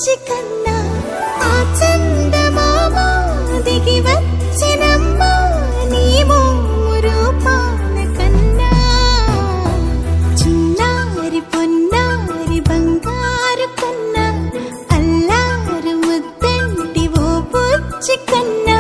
బుజ్జి కన్నా ఆ చందమామ దిగి వచ్చినమ్మ నీ మోము రూపాల కన్నా చిన్నారి పొన్నారి బంగారు కన్నా అల్లారు ముద్దంటి ఓ బుజ్జి కన్నా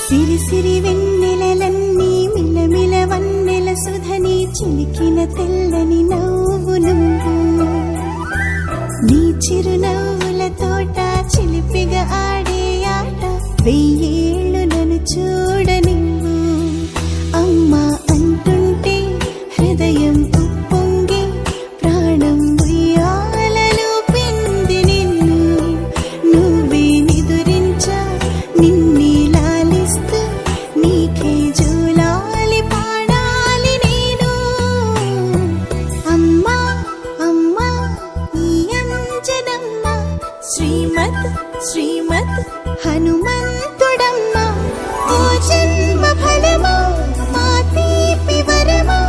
సిరి సిరి వెన్నెలలన్నీ మిలమిల వన్నెల సుధని చిలికిన తెల్లని నవ్వు నువ్వు నీ చిరునవ్వుల తోట చిలిపిగా ఆడే ఆట వెయ్యేళ్ళు నన్ను చూడ నువ్వు అమ్మా అంటుంటే హృదయం ఉప్పొంగి ప్రాణం ఉయ్యాలలో పిండి నిన్ను నువ్వే నిదురించా నిన్నే లాలిస్తూ నీకే జూలాలి పాడాలి నేను అమ్మా అమ్మా ఈ అంజనమ్మ శ్రీమత్ శ్రీమత్ హనుమంతుడమ్మ ఓ జన్మ ఫలమా మా తీపి వరమా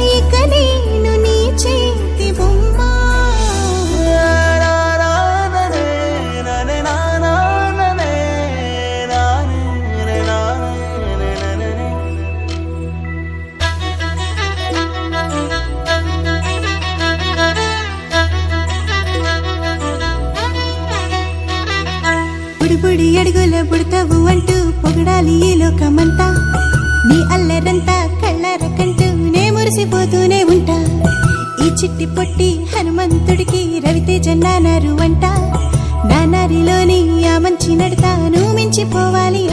ఇక నేను నీ చేతి బొమ్మ బుడి అడుగుల బుడతావు అంటూ పొగడాలి ఈ లోకమంతా నీ అల్లరంతా కళ్ళరకంటూ నే మురిసిపోతూనే ఉంటా ఈ చిట్టి పొట్టి హనుమంతుడికి రవితేజ నానారు అంట నానారిలోని ఆ మంచి నడతాను మించిపోవాలి